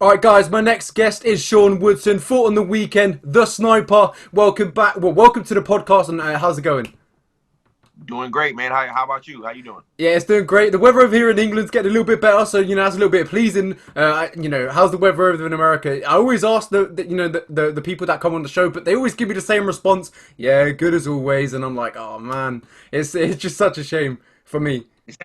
Alright guys, my next guest is Sean Woodson, fought on the weekend, the sniper. Welcome back, well welcome to the podcast and how's it going? Doing great, man. How about you? How you doing? Yeah, it's doing great. The weather over here in England's getting a little bit better, so that's a little bit pleasing. How's the weather over in America? I always ask the people that come on the show, but they always give me the same response. Yeah, good as always, and I'm like, oh man, it's just such a shame for me. It's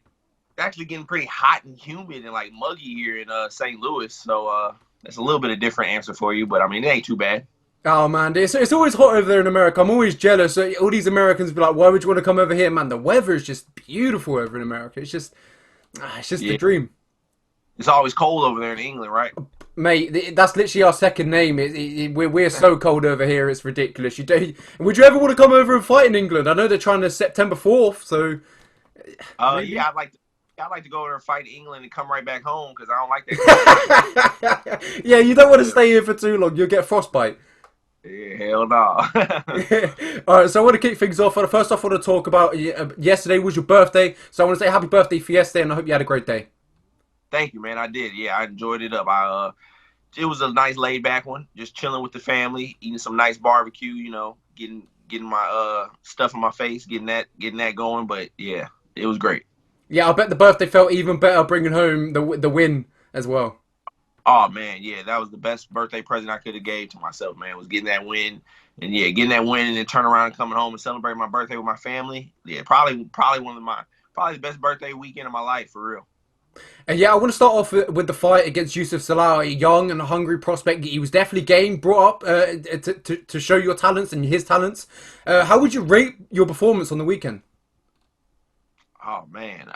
actually getting pretty hot and humid and like muggy here in St. Louis, so that's a little bit of different answer for you, but I mean it ain't too bad. Oh man, it's always hot over there in America. I'm always jealous. All these Americans be like, "Why would you want to come over here, man? The weather is just beautiful over in America. It's just the Yeah, dream, it's always cold over there in England, right? mate. That's literally our second name. We're so cold over here. It's ridiculous. Would you ever want to come over and fight in England? I know they're trying to September 4th, so maybe. Yeah, I'd like to go over and fight England and come right back home because I don't like that cold weather. Yeah, you don't want to Yeah, stay here for too long. You'll get frostbite. yeah, hell no. All right, so I want to kick things off. First off, I want to talk about yesterday was your birthday, so I want to say happy birthday for yesterday, and I hope you had a great day. Thank you, man. I did. Yeah, I enjoyed it up. It was a nice laid back one, just chilling with the family, eating some nice barbecue. Getting my stuff in my face, getting that going. But yeah, it was great. Yeah, I bet the birthday felt even better bringing home the win as well. Oh man, yeah, that was the best birthday present I could have gave to myself, man. Was getting that win, and yeah, getting that win, and then turn around and coming home and celebrating my birthday with my family. Yeah, probably one of my probably the best birthday weekend of my life for real. And yeah, I want to start off with the fight against Youssef Zalal, a young and hungry prospect. He was definitely game brought up to show your talents and his talents. How would you rate your performance on the weekend? Oh man,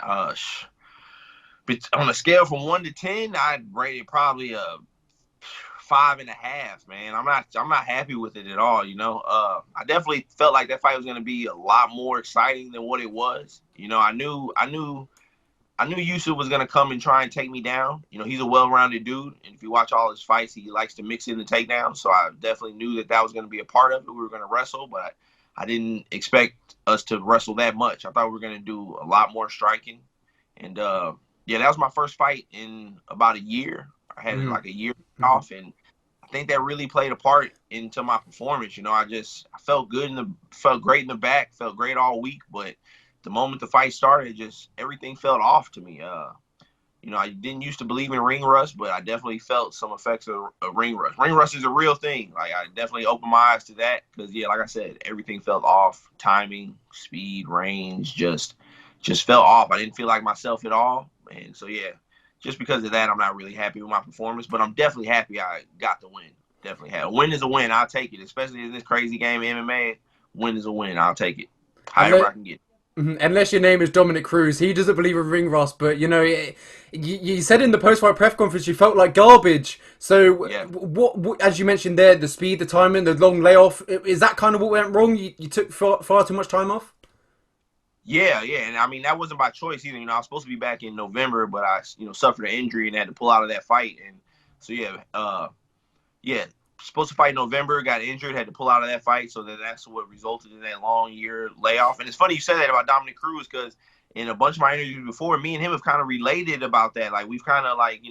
but on a scale from 1 to 10, I'd rate it probably a 5.5. Man, I'm not happy with it at all. I definitely felt like that fight was going to be a lot more exciting than what it was. I knew Yusuf was gonna come and try and take me down. He's a well-rounded dude, and if you watch all his fights, he likes to mix in the takedown. So I definitely knew that was gonna be a part of it. We were gonna wrestle, but I didn't expect us to wrestle that much. I thought we were gonna do a lot more striking, and yeah, that was my first fight in about a year. I had Mm-hmm. like a year Mm-hmm. off, and I think that really played a part into my performance. I felt good felt great in the back, felt great all week, but the moment the fight started, just everything felt off to me. I didn't used to believe in ring rust, but I definitely felt some effects of ring rust. Ring rust is a real thing. Like I definitely opened my eyes to that because yeah, like I said, everything felt off. Timing, speed, range, just felt off. I didn't feel like myself at all, and so yeah, just because of that, I'm not really happy with my performance. But I'm definitely happy I got the win. Definitely had a win is a win. I'll take it, especially in this crazy game of MMA. Win is a win. I'll take it, however Unless, I can get it. unless your name is Dominic Cruz, he doesn't believe in ring rust. But you said in the post-fight press conference you felt like garbage. So Yeah. what, as you mentioned there, the speed, the timing, the long layoff, is that kind of what went wrong? You took far too much time off. Yeah, yeah, and I mean that wasn't by choice either. I was supposed to be back in November, but I, suffered an injury and had to pull out of that fight. And so yeah, supposed to fight in November, got injured, had to pull out of that fight. So that's what resulted in that long year layoff. And it's funny you said that about Dominic Cruz because in a bunch of my interviews before, me and him have kind of related about that. Like we've kind of like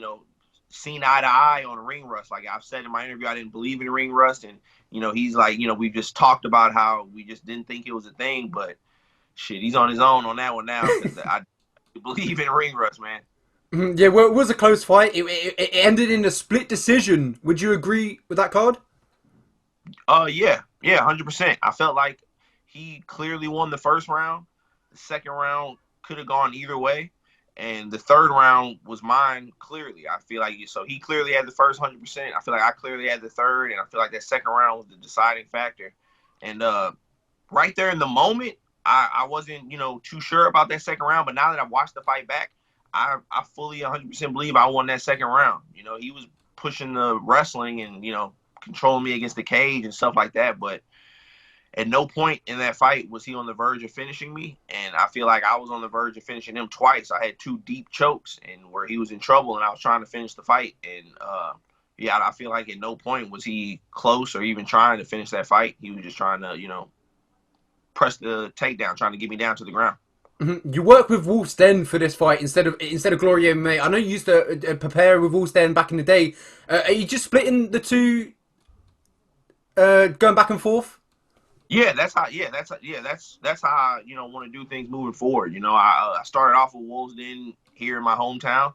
seen eye to eye on ring rust. Like I've said in my interview, I didn't believe in ring rust, and he's like, we've just talked about how we just didn't think it was a thing, but shit, he's on his own on that one now because I believe in ring rust, man. Mhm. Yeah, well, it was a close fight. It ended in a split decision. Would you agree with that card? Yeah, yeah, 100%. I felt like he clearly won the first round. The second round could have gone either way, and the third round was mine clearly. I feel like so he clearly had the first 100%. I feel like I clearly had the third, and I feel like that second round was the deciding factor. And right there in the moment, I wasn't too sure about that second round, but now that I've watched the fight back, I fully 100% believe I won that second round. He was pushing the wrestling and controlling me against the cage and stuff like that, but at no point in that fight was he on the verge of finishing me, and I feel like I was on the verge of finishing him twice. I had two deep chokes and where he was in trouble, and I was trying to finish the fight, and yeah, I feel like at no point was he close or even trying to finish that fight. He was just trying to press the takedown, trying to get me down to the ground. Mhm. You work with Wolf's Den for this fight instead of Glory MMA. I know you used to prepare with Wolf's Den back in the day. Are you just splitting the two, going back and forth? Yeah, that's how. Yeah, that's how I, want to do things moving forward. I started off with Wolves Den here in my hometown,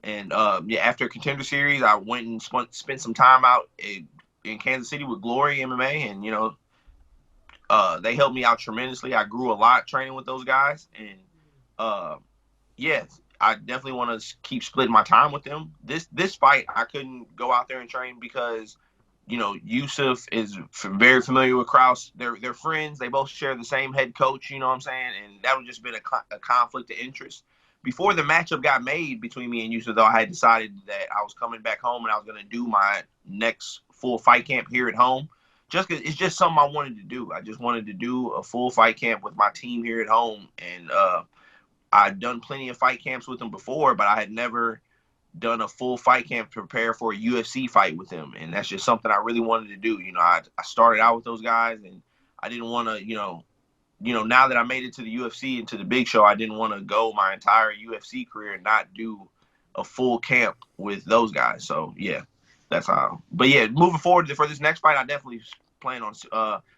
and yeah, after a Contender Series, I went and spent some time out in Kansas City with Glory MMA, and they helped me out tremendously. I grew a lot training with those guys, and uh, yes, I definitely want to keep splitting my time with them. This fight, I couldn't go out there and train because Youssef is very familiar with Krause. They're friends. They both share the same head coach. You know what I'm saying? And that would just been a conflict of interest. Before the matchup got made between me and Youssef, though, I had decided that I was coming back home and I was going to do my next full fight camp here at home. Just because it's just something I wanted to do. I just wanted to do a full fight camp with my team here at home, and I'd done plenty of fight camps with them before, but I had never done a full fight camp to prepare for a UFC fight with them, and that's just something I really wanted to do. I started out with those guys, and I didn't want to, now that I made it to the UFC and to the big show, I didn't want to go my entire UFC career and not do a full camp with those guys. So yeah, that's how. But yeah, moving forward for this next fight, I definitely plan on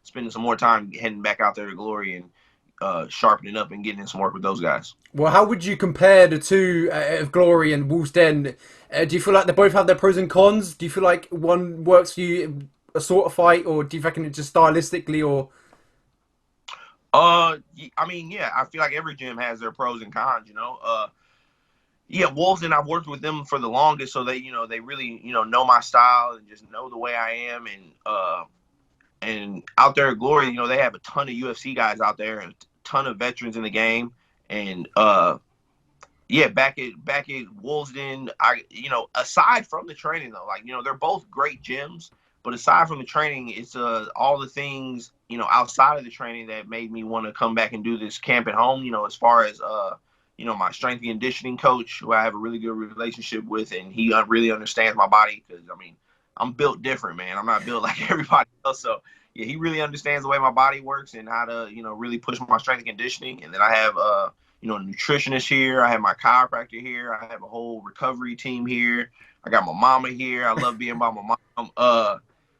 spending some more time heading back out there to Glory and sharpening up and getting in some work with those guys. Well, how would you compare the two, of Glory and Wolf's Den? Do you feel like they both have their pros and cons? Do you feel like one works for you, a sort of fight, or do you reckon it just stylistically, or? I mean, yeah, I feel like every gym has their pros and cons. Yeah, Wolves and I've worked with them for the longest, so they really, know my style and just know the way I am, and out there at Glory, they have a ton of UFC guys out there, and a ton of veterans in the game, and yeah, back at Woolsden, aside from the training though, like they're both great gyms, but aside from the training, it's all the things outside of the training that made me want to come back and do this camp at home. As far as my strength and conditioning coach, who I have a really good relationship with, and he really understands my body because I mean I'm built different, man. I'm not built like everybody else, so yeah, he really understands the way my body works and how to really push my strength and conditioning. And then I have a nutritionist here. I have my chiropractor here. I have a whole recovery team here. I got my mama here. I love being by my mom.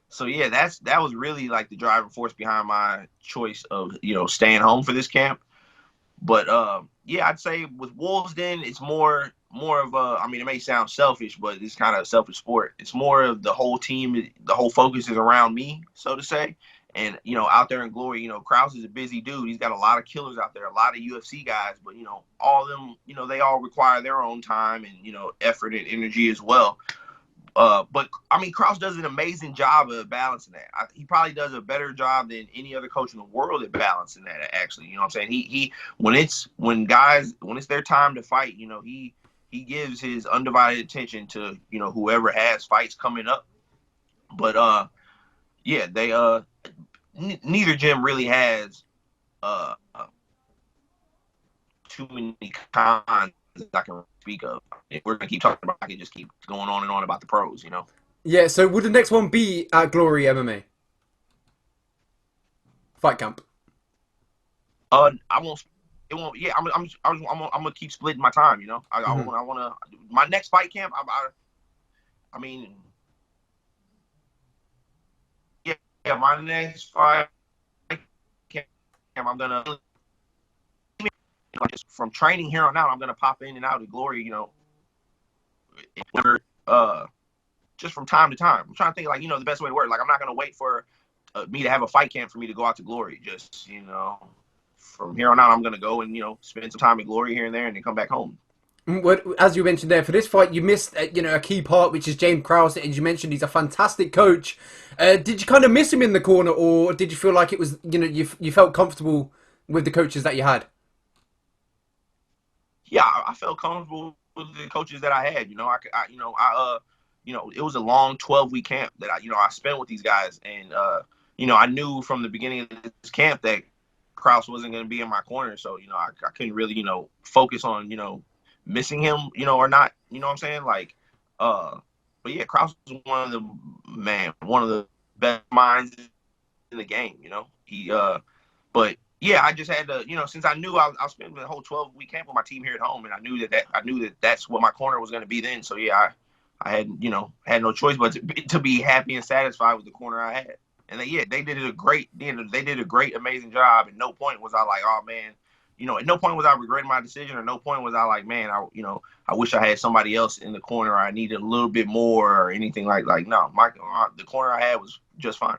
So yeah, that was really like the driving force behind my choice of staying home for this camp. But yeah, I'd say with Wolves Den, it's more of a. I mean, it may sound selfish, but it's kind of a selfish sport. It's more of the whole team. The whole focus is around me, so to say. And out there in Glory, Krause is a busy dude. He's got a lot of killers out there, a lot of UFC guys. But all of them, they all require their own time and effort and energy as well. But I mean, Krause does an amazing job of balancing that. He probably does a better job than any other coach in the world at balancing that. Actually, you know what I'm saying? He when it's their time to fight, he gives his undivided attention to whoever has fights coming up. But yeah, they neither gym really has uh too many cons I can speak of. If we're gonna keep talking about, I can just keep going on and on about the pros. Yeah, so would the next one be at Glory MMA fight camp? I won't. It won't. Yeah, I'm gonna keep splitting my time. Hmm. I want to. My next fight camp. I mean, yeah, yeah, my next fight camp. I'm gonna just from training here on out. I'm gonna pop in and out of Glory. Whenever, just from time to time. I'm trying to think like the best way to work. Like I'm not gonna wait for me to have a fight camp for me to go out to Glory. Just from here on out, I'm gonna go and spend some time at Glory here and there, and then come back home. As you mentioned there, for this fight, you missed a key part, which is James Krause. As you mentioned, he's a fantastic coach. Did you kind of miss him in the corner, or did you feel like it was you felt comfortable with the coaches that you had? Yeah, I felt comfortable with the coaches that I had. It was a long 12-week camp that I spent with these guys, and I knew from the beginning of this camp that Krause wasn't going to be in my corner, so I couldn't really focus on missing him, or not. You know what I'm saying? Like, but yeah, Krause was one of the best minds in the game. He but yeah, I just had to, since I knew I was spending the whole 12-week camp with my team here at home, and I knew that that's what my corner was going to be then. So yeah, I had had no choice but to be happy and satisfied with the corner I had. And they did a great, they did a great, amazing job. At no point was I like, oh man, at no point was I regretting my decision, or no point was I like, man, I wish I had somebody else in the corner, or I needed a little bit more, or anything like no, the corner I had was just fine.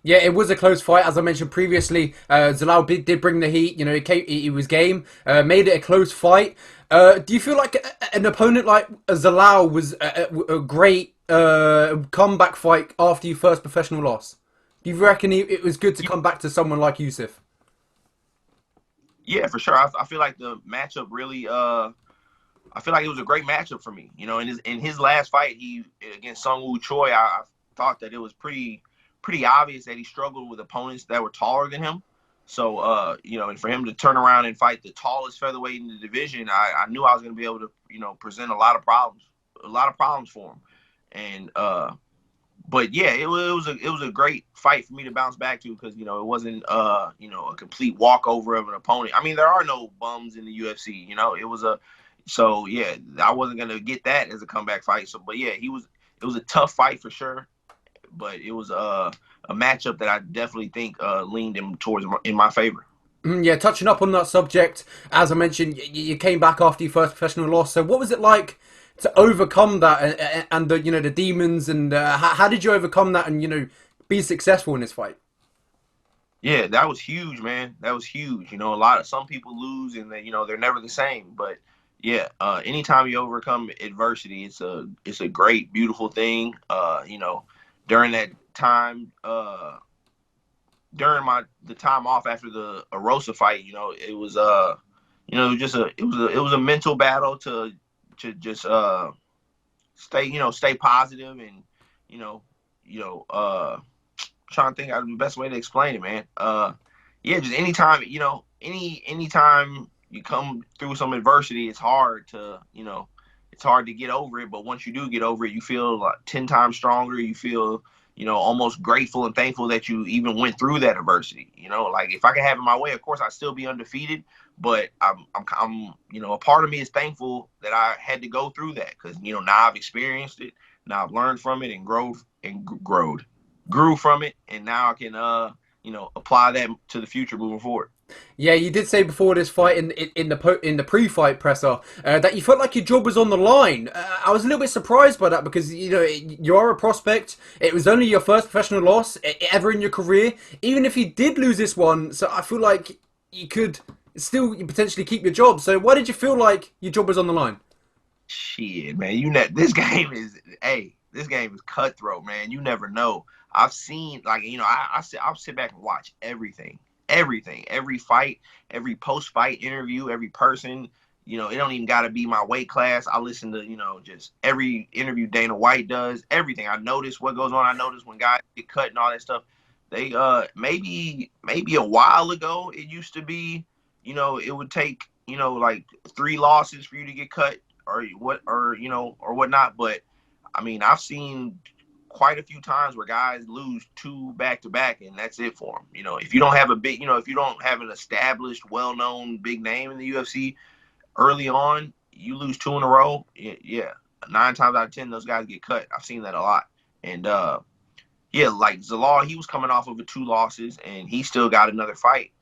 Yeah, it was a close fight, as I mentioned previously. Zalal did bring the heat. He was game, made it a close fight. Do you feel like an opponent like Zalal was a great comeback fight after your first professional loss? Do you reckon it was good to come back to someone like Youssef? Yeah, for sure. I feel like the matchup really. I feel like it was a great matchup for me. In his last fight, he against Sung Woo Choi, I thought that it was pretty obvious that he struggled with opponents that were taller than him. So, and for him to turn around and fight the tallest featherweight in the division, I knew I was going to be able to, present a lot of problems for him. And but yeah, it was a great fight for me to bounce back to, because it wasn't a complete walkover of an opponent. I mean, there are no bums in the UFC. It was a so yeah, I wasn't gonna get that as a comeback fight. So, but yeah, it was a tough fight for sure, but it was a matchup that I definitely think leaned him towards in my favor. Yeah, touching up on that subject, as I mentioned, you came back after your first professional loss. So, what was it like to overcome that and the the demons, and how did you overcome that and be successful in this fight? Yeah, that was huge, man. That was huge. A lot of some people lose and they're never the same. But yeah, anytime you overcome adversity, it's a great, beautiful thing. During that time, during the time off after the Arosa fight, it was a mental battle to just stay positive, and you know you know trying to think of the best way to explain it, man. Yeah, just anytime, anytime you come through some adversity, it's hard to get over it. But once you do get over it, you feel like 10 times stronger. You feel, almost grateful and thankful that you even went through that adversity. Like if I could have it my way, of course I'd still be undefeated. But a part of me is thankful that I had to go through that, because now I've experienced it, now I've learned from it and grew from it, and now I can apply that to the future moving forward. Yeah, you did say before this fight in the pre-fight presser that you felt like your job was on the line. I was a little bit surprised by that, because you are a prospect. It was only your first professional loss ever in your career. Even if you did lose this one, so I feel like you could still potentially keep your job. So why did you feel like your job was on the line? Shit, man, this game is cutthroat, man. You never know. I've seen, like, I'll sit back and watch everything, every fight, every post fight interview, every person. It don't even got to be my weight class. I listen to just every interview Dana White does, everything. I notice what goes on. I notice when guys get cut and all that stuff. They maybe a while ago it used to be, it would take like 3 losses for you to get cut, or whatnot. But I mean, I've seen quite a few times where guys lose 2 back to back, and that's it for them. If you don't have if you don't have an established, well-known big name in the UFC early on, you lose 2 in a row. Yeah, 9 times out of 10, those guys get cut. I've seen that a lot. And yeah, like Zalal, he was coming off of 2 losses, and he still got another fight.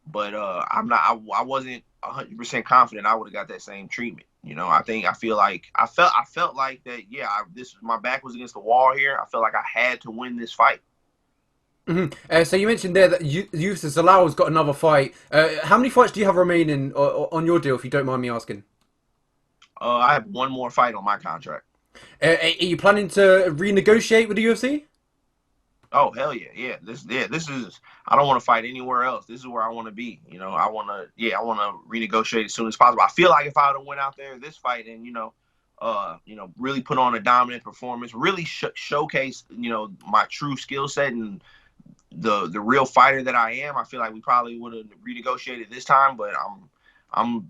But I wasn't 100% confident I would have got that same treatment. I felt like that. Yeah, my back was against the wall here. I felt like I had to win this fight. So you mentioned there that Youssef Zalal has got another fight. How many fights do you have remaining on your deal, if you don't mind me asking? I have one more fight on my contract. Are you planning to renegotiate with the UFC? Oh hell yeah, yeah. This is. I don't want to fight anywhere else. This is where I want to be. I want to renegotiate as soon as possible. I feel like if I would have went out there this fight and really put on a dominant performance, really showcase my true skill set and the real fighter that I am, I feel like we probably would have renegotiated this time. But I'm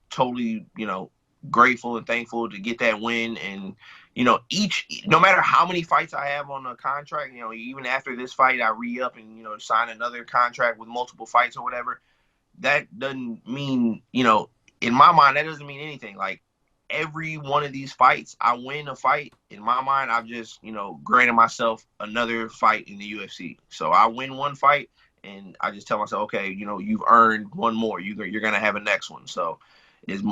totally grateful and thankful to get that win, and no matter how many fights I have on a contract, even after this fight, I re-up and, sign another contract with multiple fights or whatever. That doesn't mean, in my mind, that doesn't mean anything. Like, every one of these fights, I win a fight. In my mind, I've just, granted myself another fight in the UFC. So I win one fight, and I just tell myself, okay, you've earned one more. You're going to have a next one. So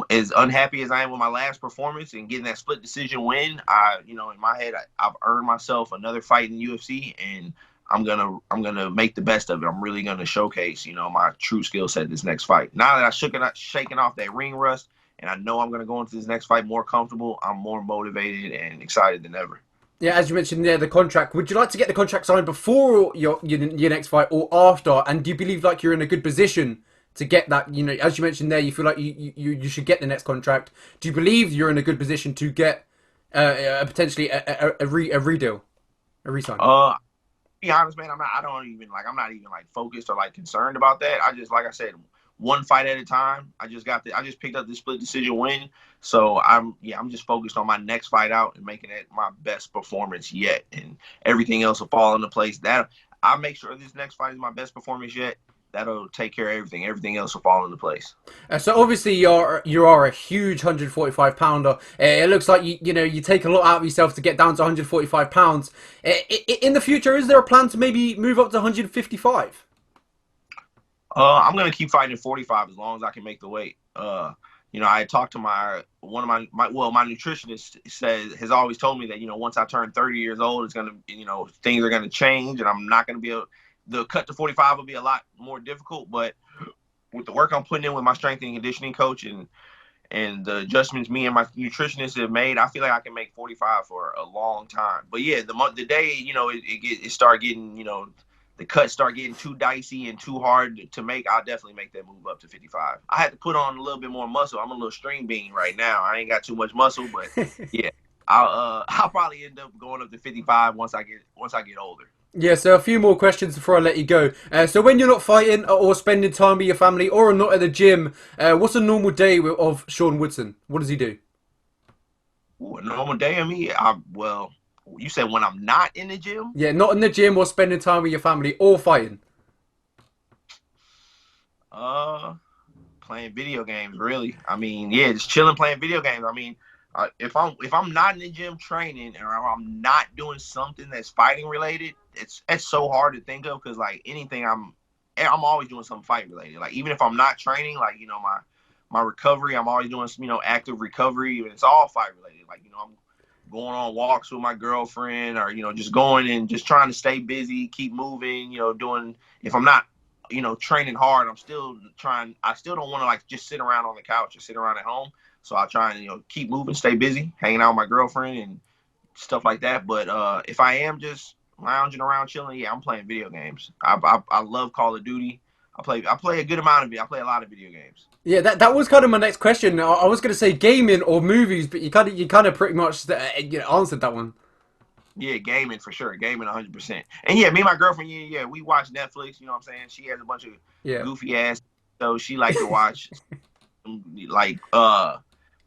as unhappy as I am with my last performance and getting that split decision win, in my head, I've earned myself another fight in the UFC, and I'm gonna make the best of it. I'm really gonna showcase, my true skill set this next fight. Now that I've shaken off that ring rust, and I know I'm gonna go into this next fight more comfortable, I'm more motivated and excited than ever. Yeah, as you mentioned there, the contract. Would you like to get the contract signed before your next fight or after? And do you believe like you're in a good position to get that? As you mentioned there, you feel like you should get the next contract. Do you believe you're in a good position to get potentially a redeal, a resign? Be honest, man, I'm not even like focused or like concerned about that. I just, like I said, one fight at a time. I just picked up the split decision win. So I'm just focused on my next fight out and making it my best performance yet. And everything else will fall into place. That I'll make sure this next fight is my best performance yet. That'll take care of everything. Everything else will fall into place. So obviously you are a huge 145 pounder. It looks like you take a lot out of yourself to get down to 145 pounds. In the future, is there a plan to maybe move up to 155? I'm gonna keep fighting at 45 as long as I can make the weight. I talked to my nutritionist has always told me that once I turn 30 years old, it's gonna things are gonna change, and I'm not gonna be able. The cut to 45 will be a lot more difficult, but with the work I'm putting in with my strength and conditioning coach and the adjustments me and my nutritionist have made, I feel like I can make 45 for a long time. But yeah, the day it start getting the cuts start getting too dicey and too hard to make, I'll definitely make that move up to 55. I had to put on a little bit more muscle. I'm a little string bean right now. I ain't got too much muscle, but yeah, I'll probably end up going up to 55 once I get older. Yeah, so a few more questions before I let you go. So when you're not fighting or spending time with your family or not at the gym, what's a normal day of Sean Woodson? What does he do? Ooh, a normal day of me? Well, you said when I'm not in the gym? Yeah, not in the gym or spending time with your family or fighting. Uh, Playing video games, really. I mean, yeah, just chilling, playing video games. I mean, if I'm not in the gym training or I'm not doing something that's fighting related, it's so hard to think of because like anything I'm always doing something fight related. Like even if I'm not training, like my recovery, I'm always doing some active recovery, and it's all fight related. Like I'm going on walks with my girlfriend, or just going and just trying to stay busy, keep moving. Doing if I'm not training hard, I'm still trying. I still don't want to like just sit around on the couch or sit around at home. So I try and keep moving, stay busy, hanging out with my girlfriend and stuff like that. But if I am just lounging around chilling, yeah, I'm playing video games. I love Call of Duty. I play a good amount of it. I play a lot of video games. Yeah, that was kind of my next question. I was going to say gaming or movies, but you kind of pretty much answered that one. Yeah, gaming for sure. Gaming 100%. And yeah, me and my girlfriend, yeah, we watch Netflix. You know what I'm saying? She has a bunch of Yeah. goofy ass, so she like to watch like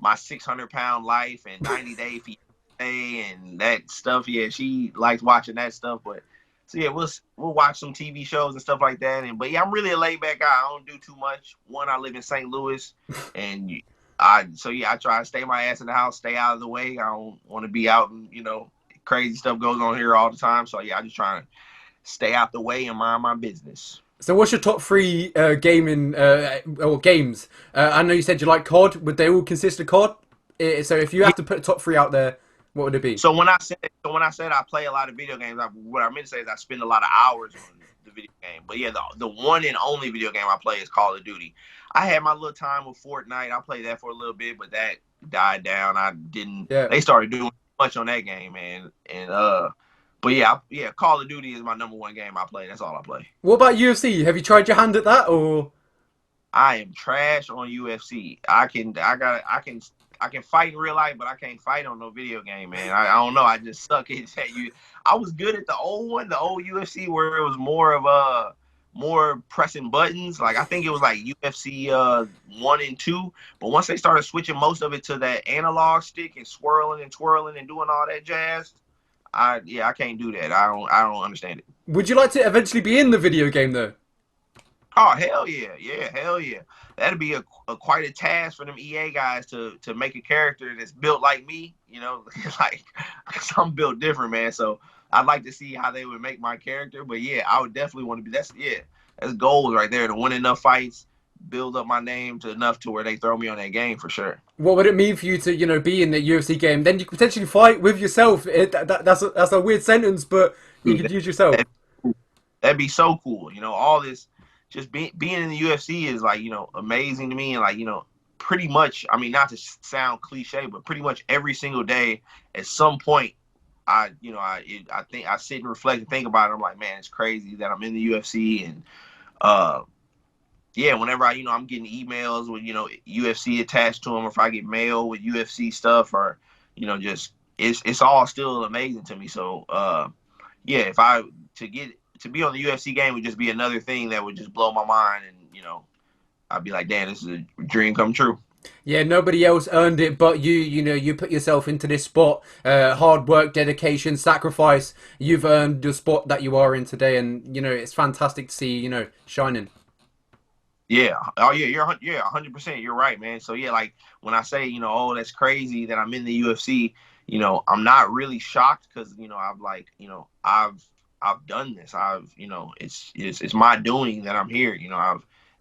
my 600-pound life and 90 Day Fiance and that stuff. Yeah, she likes watching that stuff. But so yeah, we'll watch some TV shows and stuff like that. But yeah, I'm really a laid back guy. I don't do too much. One, I live in St. Louis, and I try to stay my ass in the house, stay out of the way. I don't want to be out and crazy stuff goes on here all the time. So yeah, I just try to stay out the way and mind my business. So what's your top three gaming or games? I know you said you like COD. Would they all consist of COD? So if you have to put a top three out there, what would it be? So when I said I play a lot of video games, what I meant to say is I spend a lot of hours on the video game. But yeah, the one and only video game I play is Call of Duty. I had my little time with Fortnite. I played that for a little bit, but that died down. I didn't. Yeah. They started doing much on that game, man. But yeah, Call of Duty is my number one game I play. That's all I play. What about UFC? Have you tried your hand at that or? I am trash on UFC. I can fight in real life, but I can't fight on no video game, man. I don't know. I just suck at you. I was good at the old one, the old UFC, where it was more of more pressing buttons. Like I think it was like UFC 1 and 2, but once they started switching most of it to that analog stick and swirling and twirling and doing all that jazz, I can't do that. I don't understand it. Would you like to eventually be in the video game though? Oh hell yeah, yeah, hell yeah. That'd be a quite a task for them EA guys to make a character that's built like me. Like 'cause I'm built different, man. So I'd like to see how they would make my character. But yeah, I would definitely want to be. That's goals right there to win enough fights, build up my name to enough to where they throw me on that game for sure. What would it mean for you to, be in the UFC game? Then you could potentially fight with yourself. That's a weird sentence, but you Dude, could use yourself. that, that'd be so cool. All this just being in the UFC is like amazing to me, and like pretty much. I mean, not to sound cliche, but pretty much every single day, at some point, I think I sit and reflect and think about it. I'm like, man, it's crazy that I'm in the UFC, and uh, yeah, whenever I'm getting emails with UFC attached to them, or if I get mail with UFC stuff, or just it's all still amazing to me. So yeah, if I to get to be on the UFC game would just be another thing that would just blow my mind, and I'd be like, damn, this is a dream come true. Yeah, nobody else earned it but you. You put yourself into this spot. Hard work, dedication, sacrifice. You've earned the spot that you are in today, and it's fantastic to see shining. Yeah. Oh yeah, yeah, 100%. You're right, man. So yeah, like when I say, oh, that's crazy that I'm in the UFC, I'm not really shocked because, I've like, I've done this. It's my doing that I'm here.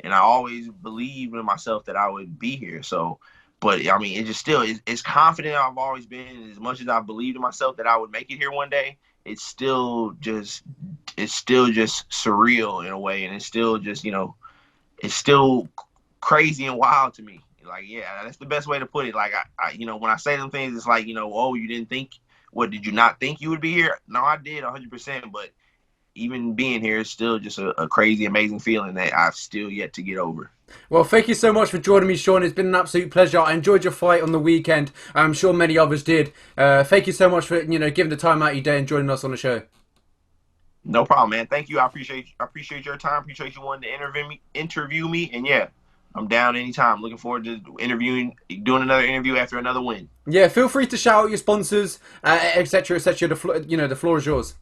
I always believed in myself that I would be here. So, but I mean, it just still it's confident I've always been. As much as I believed in myself that I would make it here one day, it's still just surreal in a way, and it's still just it's still crazy and wild to me. Like, yeah, that's the best way to put it. Like, when I say them things, it's like, oh, you didn't think, what, did you not think you would be here? No, I did 100%. But even being here is still just a crazy, amazing feeling that I've still yet to get over. Well, thank you so much for joining me, Sean. It's been an absolute pleasure. I enjoyed your fight on the weekend. I'm sure many others did. Thank you so much for giving the time out of your day and joining us on the show. No problem, man. Thank you. I appreciate your time. Appreciate you wanting to interview me. And yeah, I'm down anytime. Looking forward to doing another interview after another win. Yeah, feel free to shout out your sponsors, etc., etc. The floor is yours.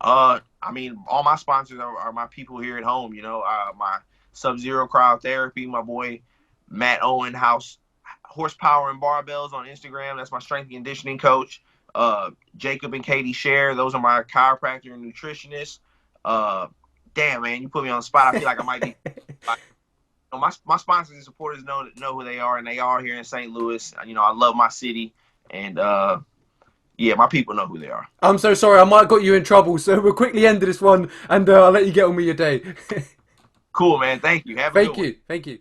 I mean, all my sponsors are my people here at home. My Sub-Zero Cryotherapy, my boy Matt Owen House Horsepower and Barbells on Instagram. That's my strength and conditioning coach. Jacob and Katie Share. Those are my chiropractor and nutritionist. Uh, damn man, you put me on the spot. I feel like I might be. Like, my sponsors and supporters know who they are, and they are here in St. Louis. I love my city, and yeah, my people know who they are. I'm so sorry. I might have got you in trouble, so we'll quickly end this one, and I'll let you get on with your day. Cool, man. Thank you. Have a good Thank one. you. Thank you.